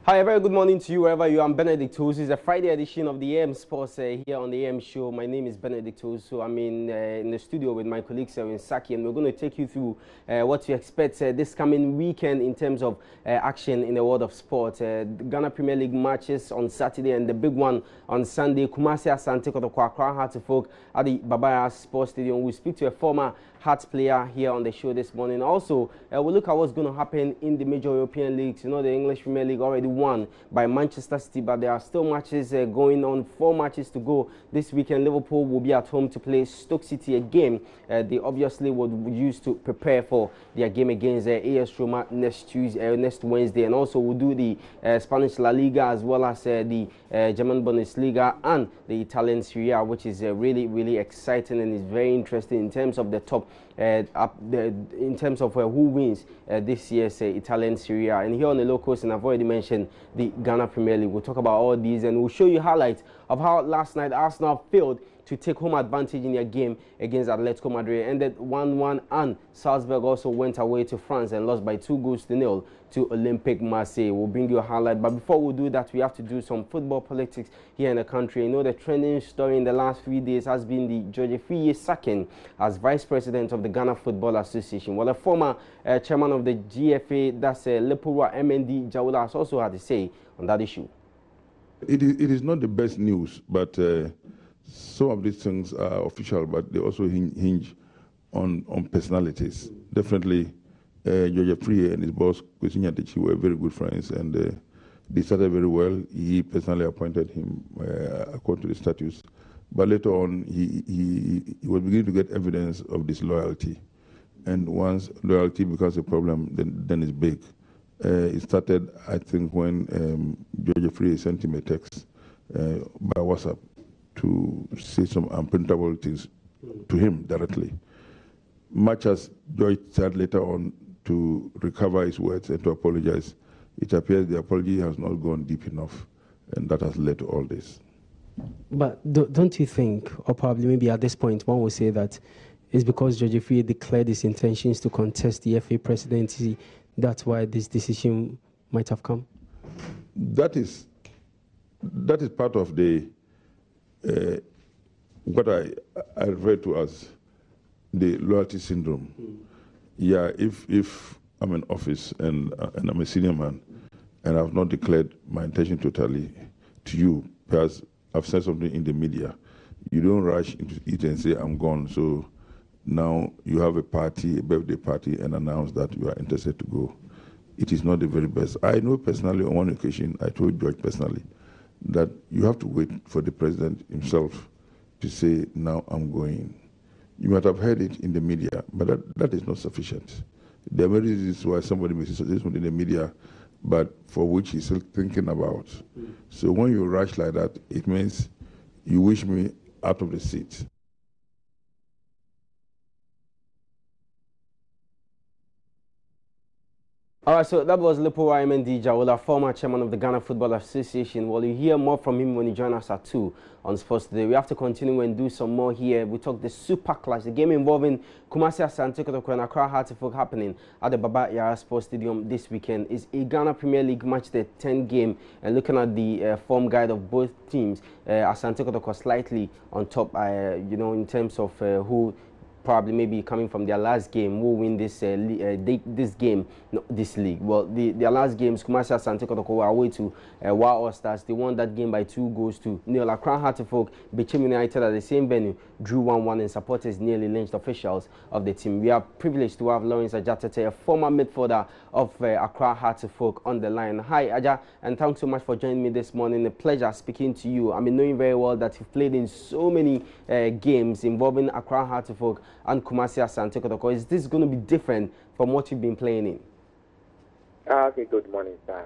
Hi, a very good morning to you wherever you are. I'm Benedict Osu. It's a Friday edition of the AM Sports here on the AM Show. My name is Benedict Osu. I'm in the studio with my colleague Serin Saki, and we're going to take you through what to expect this coming weekend in terms of action in the world of sport. The Ghana Premier League matches on Saturday and the big one on Sunday. Kumasi Asante Kotoko Accra Hearts of Folk at the Babaya Sports Stadium. We'll speak to a former Hearts player here on the show this morning. Also, we'll look at what's going to happen in the major European leagues. You know, the English Premier League already won by Manchester City, but there are still matches going on. 4 matches to go this weekend. Liverpool will be at home to play Stoke City, a game they obviously would use to prepare for their game against AS Roma next Wednesday. And also we'll do the Spanish La Liga as well as the German Bundesliga and the Italian Serie A, which is really exciting and is very interesting in terms of the top in terms of who wins this year's Italian Serie A. And here on the locals, and I've already mentioned the Ghana Premier League. We'll talk about all these and we'll show you highlights of how last night Arsenal failed to take home advantage in their game against Atletico Madrid. It ended 1-1, and Salzburg also went away to France and lost by 2-0 to Olympique Marseille. We'll bring you a highlight, but before we do that, we have to do some football politics here in the country. You know, the trending story in the last 3 days has been the George Friye sacking as Vice President of the Ghana Football Association. Well, the former chairman of the GFA, that's Lepura MND Jawula, has also had to say on that issue. It is not the best news, but some of these things are official, but they also hinge on personalities. Definitely, George Friye and his boss, Kwesi Nyatechi, were very good friends, and they started very well. He personally appointed him according to the statutes. But later on, he was beginning to get evidence of disloyalty. And once loyalty becomes a problem, then it's big. It started, I think, when George Friye sent him a text by WhatsApp to say some unprintable things to him directly. Much as George said later on to recover his words and to apologize, it appears the apology has not gone deep enough, and that has led to all this. But don't you think, or probably maybe at this point, one will say that it's because George Friye declared his intentions to contest the FA presidency, that's why this decision might have come? That is part of the what I refer to as the loyalty syndrome. Yeah, if I'm in office and I'm a senior man and I've not declared my intention totally to you, perhaps I've said something in the media, you don't rush into it and say I'm gone. So now you have a party, a birthday party, and announce that you are interested to go. It is not the very best. I know personally on one occasion, I told George personally, that you have to wait for the president himself to say, now I'm going. You might have heard it in the media, but that is not sufficient. There are many reasons why somebody may say this in the media, but for which he's still thinking about. So when you rush like that, it means you wish me out of the seat. All right, so that was Lepura MND Jawula, former chairman of the Ghana Football Association. Well, you hear more from him when you join us at 2 on Sports Today. We have to continue and do some more here. We talk the Super Clash, the game involving Kumasi Asante Kotoko and Accra Hearts of Folk happening at the Baba Yara Sports Stadium this weekend. It's a Ghana Premier League match, the 10th game, and looking at the form guide of both teams, Asante Kotoko slightly on top, you know, in terms of who probably maybe coming from their last game will win this this league. Well, their last games, Kumasi Asante Kotoko were away to All Stars. They won that game by 2-0. Accra Hearts of Folk, Bechem United at the same venue drew 1-1, and supporters nearly lynched officials of the team. We are privileged to have Lawrence Ajatete, a former midfielder of Accra Hearts of Folk, on the line. Hi, Aja, and thanks so much for joining me this morning. A pleasure speaking to you. I mean, knowing very well that you've played in so many games involving Accra Hearts of Folk and Kumasi Asante Kotoko. Is this going to be different from what you've been playing in? Okay, good morning, sir.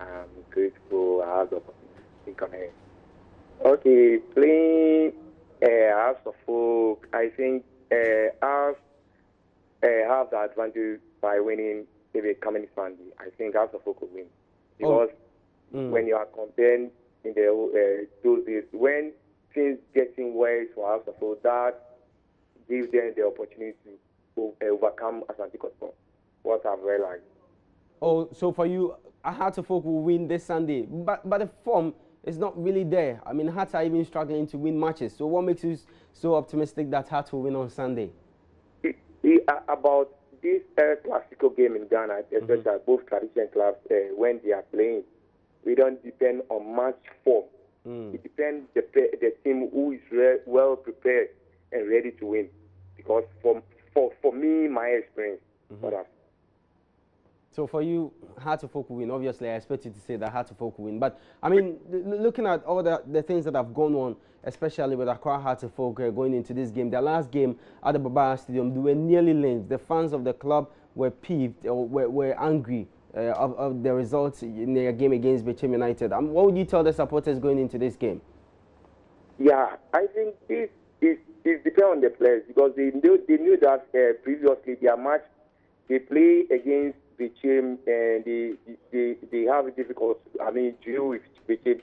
I'm grateful I have the opportunity to come here. Okay, playing House of Folk, I think House have the advantage by winning maybe coming Sunday. I think House of Folk will win. Because when you are comparing in the those days, when things getting worse for House of Folk, that gives them the opportunity to overcome Asante Kotoko. What I've realized. Oh, so for you, Hearts of Oak will win this Sunday, but the form is not really there. I mean, Hearts are even struggling to win matches. So what makes you so optimistic that Hearts will win on Sunday? About this classical game in Ghana, especially both traditional clubs, when they are playing, we don't depend on match form. It depends the team who is well prepared and ready to win. Because for me, my experience, So for you, Hearts of Oak will win. Obviously, I expect you to say that Hearts of Oak will win. But, I mean, looking at all the things that have gone on, especially with Accra Hearts of Oak going into this game, their last game at the Baba Stadium, they were nearly lynched. The fans of the club were peeved or were angry of the results in their game against Bechem United. What would you tell the supporters going into this game? Yeah, I think this depends on the players because they knew that previously their match, they play against Bechem and they have a difficult, deal with Bechem.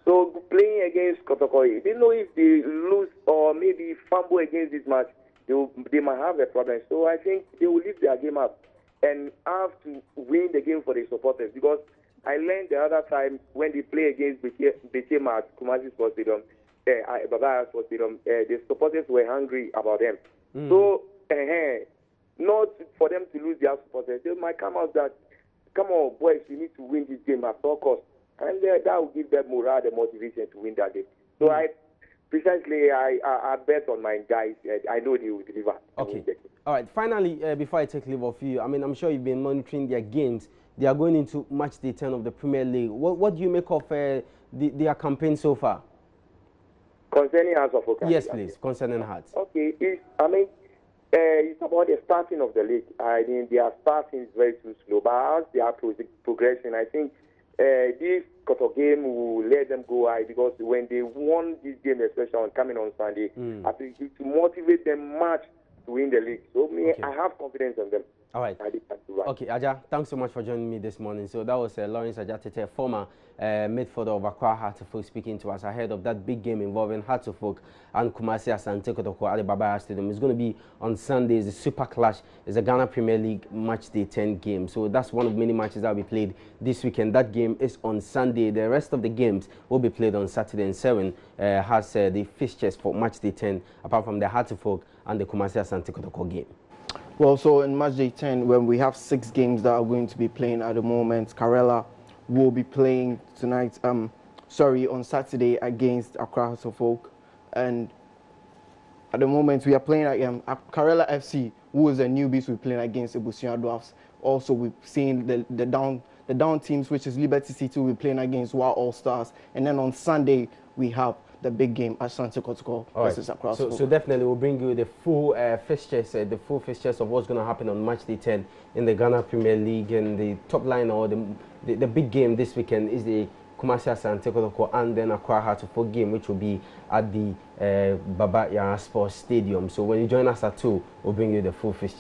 So playing against Kotoko, they know if they lose or maybe fumble against this match, they might have a problem. So I think they will leave their game up and have to win the game for the supporters because I learned the other time when they play against Bechem at Kumasi Sports Stadium, Baba Sports Stadium, the supporters were hungry about them. So, not for them to lose their supporters. They might come out that, come on, boys, we need to win this game at all costs. And that will give them morale and motivation to win that game. So I bet on my guys. I know they will deliver. Okay. All right. Finally, before I take leave of you, I mean, I'm sure you've been monitoring their games. They are going into match day 10 of the Premier League. What do you make of their campaign so far? Concerning Hearts of Oak? Yes, please. Concerning Hearts. Okay. It's about the starting of the league. I mean, their starting is very too slow. But as they are progressing, I think this Kotoko game will let them go high because when they won this game, especially coming on Sunday, I think it will motivate them much to win the league. So I have confidence in them. All right. Okay, Aja, thanks so much for joining me this morning. So that was Lawrence Ajatete, former midfielder of Accra Hearts of Oak, speaking to us ahead of that big game involving Hearts of Oak and Kumasi Asante Kotoko at the Baba Stadium. It's going to be on Sunday. It's a super clash. It's a Ghana Premier League match day 10 game. So that's one of many matches that will be played this weekend. That game is on Sunday. The rest of the games will be played on Saturday, and 7 has the fixtures for match day 10, apart from the Hearts of Oak and the Kumasi Asante Kotoko game. Well, so in match day 10, when we have 6 games that are going to be playing at the moment, Karela will be playing tonight, on Saturday against Accra Hearts of Oak. And at the moment, we are playing Karela FC, who is a newbies, we're playing against Ebusia Dwarfs. Also, we've seen the down teams, which is Liberty City, we're playing against War All Stars. And then on Sunday, we have the big game at Asante Kotoko versus Accra. So definitely we'll bring you the full fixtures, of what's going to happen on match day 10 in the Ghana Premier League, and the top line or the big game this weekend is the Kumasi Asante Kotoko and then Accra Hearts of Oak game, which will be at the Baba Yara Sports Stadium. So when you join us at 2, we'll bring you the full fixtures.